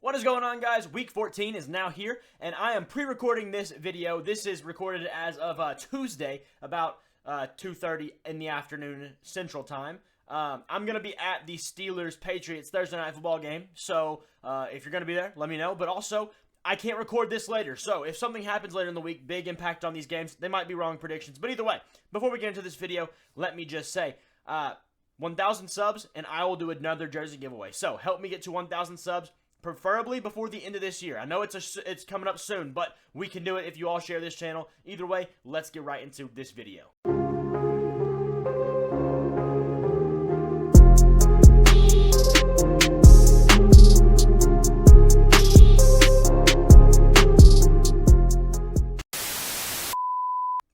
What is going on, guys? Week 14 is now here, and I am pre-recording this video. This is recorded as of Tuesday, about 2:30 in the afternoon Central Time. I'm going to be at the Steelers-Patriots Thursday Night Football game, so if you're going to be there, let me know. But also, I can't record this later, so if something happens later in the week, big impact on these games, they might be wrong predictions. But either way, before we get into this video, let me just say, 1,000 subs, and I will do another jersey giveaway. So help me get to 1,000 subs, preferably before the end of this year. I know it's coming up soon, but we can do it if you all share this channel. Either way, let's get right into this video.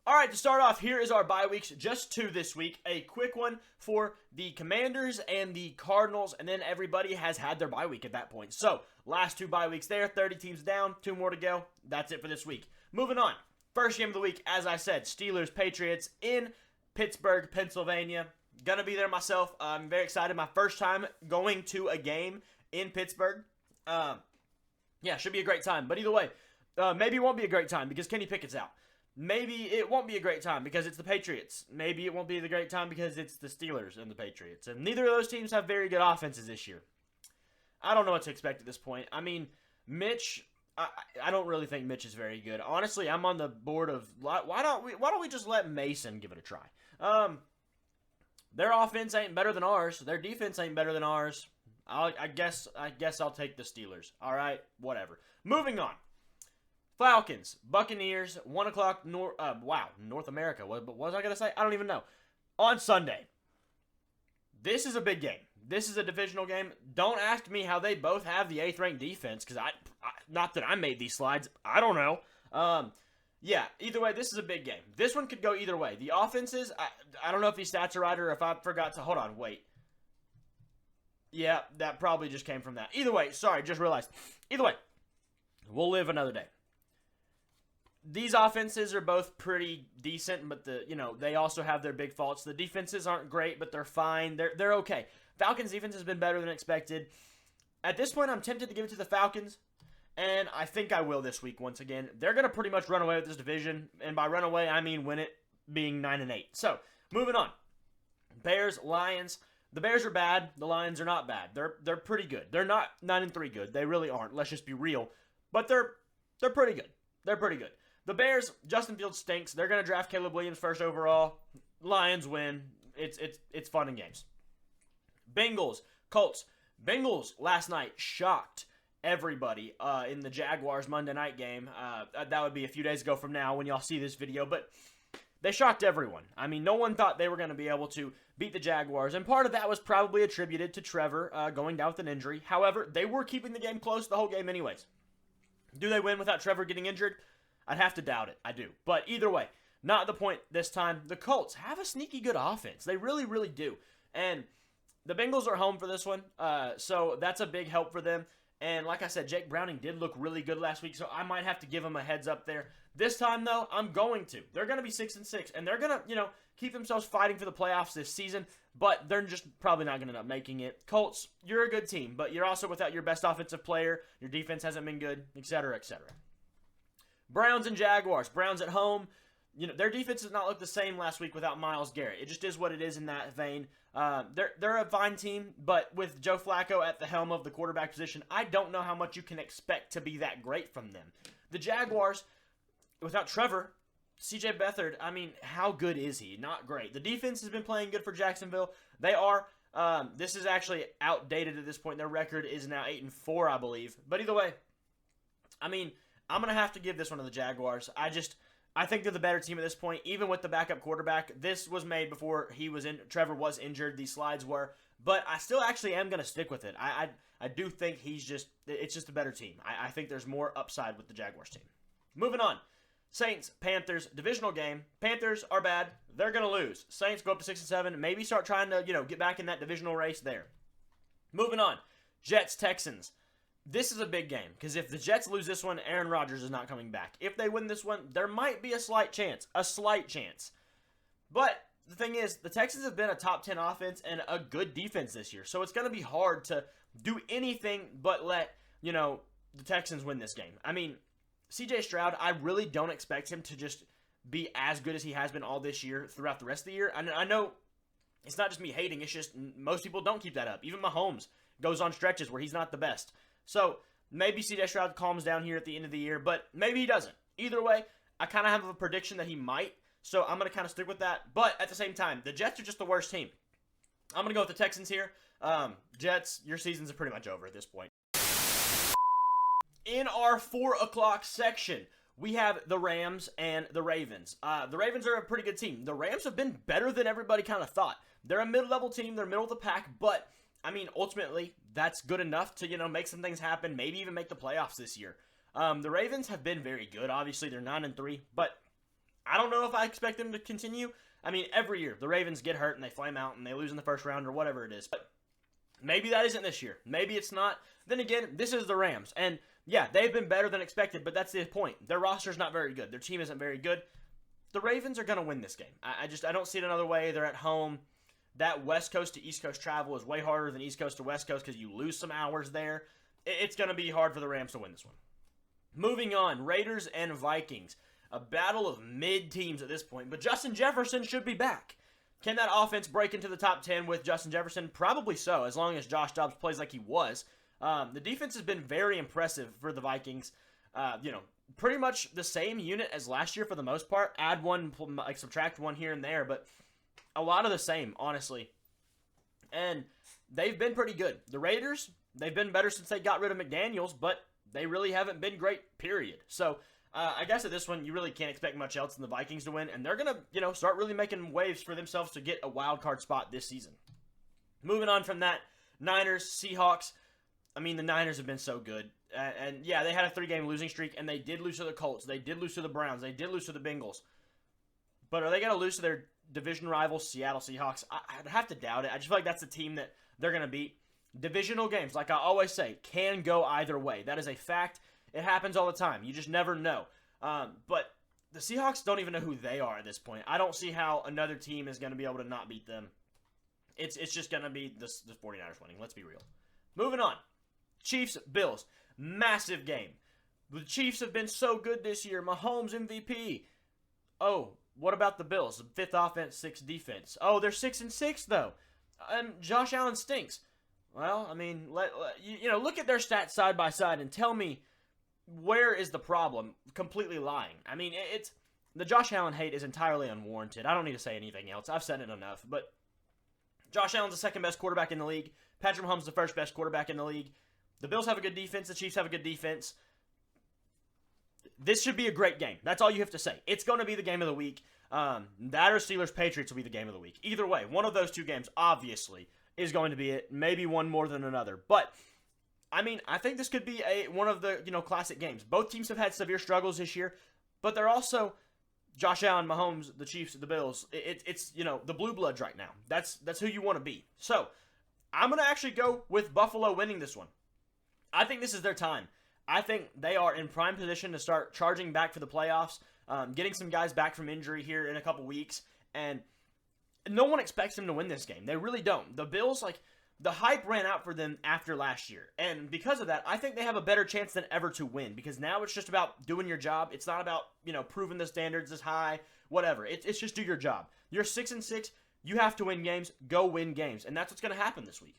Alright, to start off, here is our bye weeks, just 2 this week. A quick one for the Commanders and the Cardinals, and then everybody has had their bye week at that point. So, last 2 bye weeks there, 30 teams down, 2 more to go. That's it for this week. Moving on, first game of the week, as I said, Steelers-Patriots in Pittsburgh, Pennsylvania. Gonna be there myself. I'm very excited. My first time going to a game in Pittsburgh. Yeah, should be a great time. But either way, maybe it won't be a great time because Kenny Pickett's out. Maybe it won't be a great time because it's the Patriots. Maybe it won't be the great time because it's the Steelers and the Patriots. And neither of those teams have very good offenses this year. I don't know what to expect at this point. I mean, Mitch, I don't really think Mitch is very good. Honestly, I'm on the board of why don't we just let Mason give it a try? Their offense ain't better than ours. Their defense ain't better than ours. I guess I'll take the Steelers. All right, whatever. Moving on. Falcons, Buccaneers, 1 o'clock, North America. What was I going to say? I don't even know. On Sunday. This is a big game. This is a divisional game. Don't ask me how they both have the 8th ranked defense, because not that I made these slides. I don't know. Yeah, either way, this is a big game. This one could go either way. The offenses, I don't know if these stats are right or if I forgot to, hold on, wait. Yeah, that probably just came from that. Either way, sorry, just realized. Either way, we'll live another day. These offenses are both pretty decent, but they also have their big faults. The defenses aren't great, but they're fine. They're okay. Falcons' defense has been better than expected. At this point, I'm tempted to give it to the Falcons, and I think I will this week once again. They're going to pretty much run away with this division, and by run away, I mean win it, being 9-8. So, moving on. Bears, Lions. The Bears are bad. The Lions are not bad. They're pretty good. They're not 9-3 good. They really aren't. Let's just be real. But they're pretty good. They're pretty good. The Bears, Justin Fields stinks. They're going to draft Caleb Williams first overall. Lions win. It's fun and games. Bengals, Colts. Bengals last night shocked everybody in the Jaguars Monday night game. That would be a few days ago from now when y'all see this video. But they shocked everyone. I mean, no one thought they were going to be able to beat the Jaguars. And part of that was probably attributed to Trevor going down with an injury. However, they were keeping the game close the whole game anyways. Do they win without Trevor getting injured? I'd have to doubt it. I do. But either way, not the point this time. The Colts have a sneaky good offense. They really, really do. And the Bengals are home for this one, so that's a big help for them. And like I said, Jake Browning did look really good last week, so I might have to give him a heads up there. This time, though, I'm going to. They're going to be 6-6, and they're going to, keep themselves fighting for the playoffs this season, but they're just probably not going to end up making it. Colts, you're a good team, but you're also without your best offensive player. Your defense hasn't been good, etc., etc. Browns and Jaguars. Browns at home. Their defense does not look the same last week without Myles Garrett. It just is what it is in that vein. They're a fine team, but with Joe Flacco at the helm of the quarterback position, I don't know how much you can expect to be that great from them. The Jaguars, without Trevor, C.J. Beathard, I mean, how good is he? Not great. The defense has been playing good for Jacksonville. They are. This is actually outdated at this point. Their record is now 8-4, I believe. But either way, I mean, I'm going to have to give this one to the Jaguars. I think they're the better team at this point, even with the backup quarterback. This was made before Trevor was injured, these slides were. But I still actually am going to stick with it. I do think it's just a better team. I think there's more upside with the Jaguars team. Moving on. Saints, Panthers, divisional game. Panthers are bad. They're going to lose. Saints go up to 6-7. Maybe start trying to, get back in that divisional race there. Moving on. Jets, Texans. This is a big game, because if the Jets lose this one, Aaron Rodgers is not coming back. If they win this one, there might be a slight chance. But the thing is, the Texans have been a top 10 offense and a good defense this year, so it's going to be hard to do anything but let the Texans win this game. I mean, CJ Stroud, I really don't expect him to just be as good as he has been all this year throughout the rest of the year. I know it's not just me hating. It's just most people don't keep that up. Even Mahomes goes on stretches where he's not the best. So maybe CJ Stroud calms down here at the end of the year, but maybe he doesn't. Either way, I kind of have a prediction that he might, so I'm going to kind of stick with that. But at the same time, the Jets are just the worst team. I'm going to go with the Texans here. Jets, your seasons are pretty much over at this point. In our 4 o'clock section, we have the Rams and the Ravens. The Ravens are a pretty good team. The Rams have been better than everybody kind of thought. They're a mid-level team. They're middle of the pack, but, I mean, ultimately, that's good enough to, make some things happen, maybe even make the playoffs this year. The Ravens have been very good. Obviously, they're 9-3, but I don't know if I expect them to continue. I mean, every year, the Ravens get hurt and they flame out and they lose in the first round or whatever it is. But maybe that isn't this year. Maybe it's not. Then again, this is the Rams. And, yeah, they've been better than expected, but that's the point. Their roster's not very good. Their team isn't very good. The Ravens are going to win this game. I don't see it another way. They're at home. That West Coast to East Coast travel is way harder than East Coast to West Coast because you lose some hours there. It's going to be hard for the Rams to win this one. Moving on, Raiders and Vikings. A battle of mid-teams at this point, but Justin Jefferson should be back. Can that offense break into the top 10 with Justin Jefferson? Probably so, as long as Josh Dobbs plays like he was. The defense has been very impressive for the Vikings. Pretty much the same unit as last year for the most part. Add one, subtract one here and there, but a lot of the same, honestly. And they've been pretty good. The Raiders, they've been better since they got rid of McDaniels, but they really haven't been great, period. So, I guess at this one, you really can't expect much else than the Vikings to win, and they're going to, start really making waves for themselves to get a wild card spot this season. Moving on from that, Niners, Seahawks. I mean, the Niners have been so good. And yeah, they had a 3-game losing streak, and they did lose to the Colts. They did lose to the Browns. They did lose to the Bengals. But are they going to lose to their division rivals, Seattle Seahawks? I'd have to doubt it. I just feel like that's the team that they're going to beat. Divisional games, like I always say, can go either way. That is a fact. It happens all the time. You just never know. But the Seahawks don't even know who they are at this point. I don't see how another team is going to be able to not beat them. It's just going to be the 49ers winning. Let's be real. Moving on. Chiefs, Bills. Massive game. The Chiefs have been so good this year. Mahomes MVP. Oh, what about the Bills? 5th offense, 6th defense. Oh, they're 6-6 though. Josh Allen stinks. Well, I mean, look at their stats side by side and tell me where is the problem completely lying. I mean, it's the Josh Allen hate is entirely unwarranted. I don't need to say anything else. I've said it enough. But Josh Allen's the second best quarterback in the league. Patrick Mahomes is the first best quarterback in the league. The Bills have a good defense. The Chiefs have a good defense. This should be a great game. That's all you have to say. It's going to be the game of the week. That or Steelers-Patriots will be the game of the week. Either way, one of those two games, obviously, is going to be it. Maybe one more than another. But, I mean, I think this could be one of the, classic games. Both teams have had severe struggles this year, but they're also Josh Allen, Mahomes, the Chiefs, the Bills. It's the blue bloods right now. That's who you want to be. So, I'm going to actually go with Buffalo winning this one. I think this is their time. I think they are in prime position to start charging back for the playoffs, getting some guys back from injury here in a couple weeks, and no one expects them to win this game. They really don't. The Bills, the hype ran out for them after last year, and because of that, I think they have a better chance than ever to win, because now it's just about doing your job. It's not about, proving the standards is high, whatever. It's just do your job. You're 6-6. You have to win games. Go win games, and that's what's going to happen this week.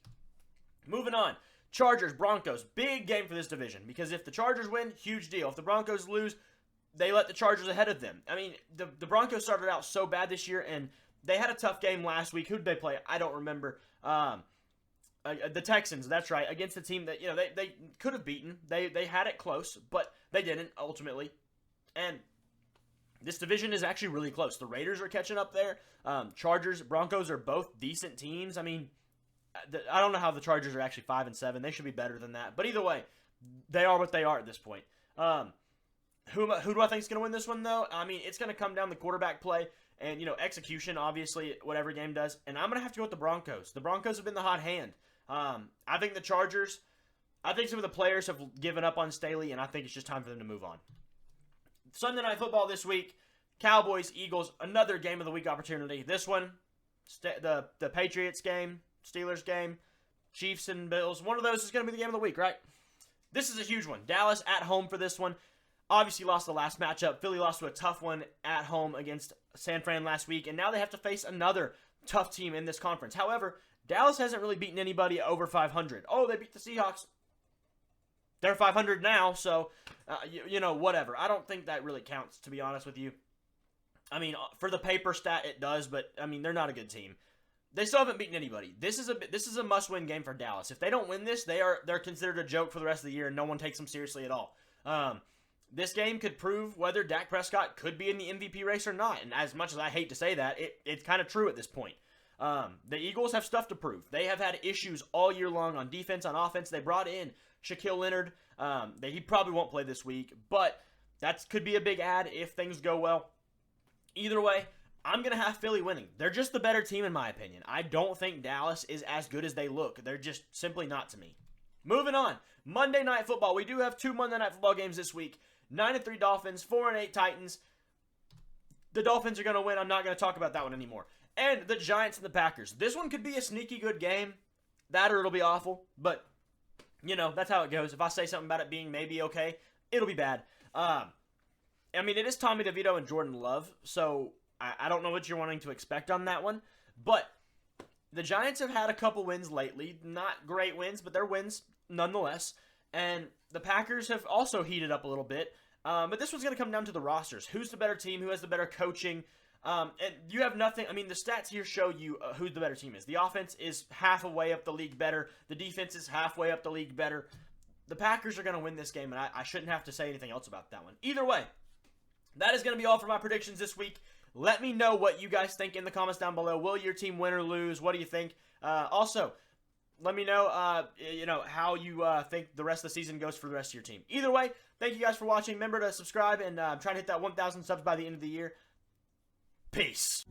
Moving on. Chargers, Broncos, big game for this division, because if the Chargers win, huge deal. If the Broncos lose, they let the Chargers ahead of them. I mean, the Broncos started out so bad this year, and they had a tough game last week. Who did they play? I don't remember. The Texans, that's right, against a team that, they could have beaten. They had it close, but they didn't, ultimately. And this division is actually really close. The Raiders are catching up there. Chargers, Broncos are both decent teams. I mean, I don't know how the Chargers are actually 5-7. They should be better than that. But either way, they are what they are at this point. Who do I think is going to win this one, though? I mean, it's going to come down to quarterback play and, execution, obviously, what every game does. And I'm going to have to go with the Broncos. The Broncos have been the hot hand. I think the Chargers, I think some of the players have given up on Staley, and I think it's just time for them to move on. Sunday Night Football this week, Cowboys, Eagles, another game of the week opportunity. This one, the Patriots game, Steelers game, Chiefs and Bills. One of those is going to be the game of the week, right? this is a huge one. Dallas at home for this one. Obviously lost the last matchup. Philly lost to a tough one at home against San Fran last week, and now they have to face another tough team in this conference. However, Dallas hasn't really beaten anybody over 500. Oh, they beat the Seahawks. They're 500 now, so, whatever. I don't think that really counts, to be honest with you. I mean, for the paper stat, it does, but, I mean, they're not a good team. They still haven't beaten anybody. This is a must-win game for Dallas. If they don't win this, they're considered a joke for the rest of the year, and no one takes them seriously at all. This game could prove whether Dak Prescott could be in the MVP race or not, and as much as I hate to say that, it's kind of true at this point. The Eagles have stuff to prove. They have had issues all year long on defense, on offense. They brought in Shaquille Leonard. He probably won't play this week, but that could be a big add if things go well. Either way, I'm going to have Philly winning. They're just the better team in my opinion. I don't think Dallas is as good as they look. They're just simply not to me. Moving on. Monday Night Football. We do have 2 Monday Night Football games this week. 9-3 Dolphins, 4-8 Titans. The Dolphins are going to win. I'm not going to talk about that one anymore. And the Giants and the Packers. This one could be a sneaky good game. That or it'll be awful. But, that's how it goes. If I say something about it being maybe okay, it'll be bad. It is Tommy DeVito and Jordan Love. So, I don't know what you're wanting to expect on that one. But, the Giants have had a couple wins lately. Not great wins, but they're wins nonetheless. And the Packers have also heated up a little bit. But this one's going to come down to the rosters. Who's the better team? Who has the better coaching? And you have nothing. The stats here show you who the better team is. The offense is half a way up the league better. The defense is halfway up the league better. The Packers are going to win this game, and I shouldn't have to say anything else about that one. Either way, that is going to be all for my predictions this week. Let me know what you guys think in the comments down below. Will your team win or lose? What do you think? Also, let me know, how you think the rest of the season goes for the rest of your team. Either way, thank you guys for watching. Remember to subscribe and try to hit that 1,000 subs by the end of the year. Peace.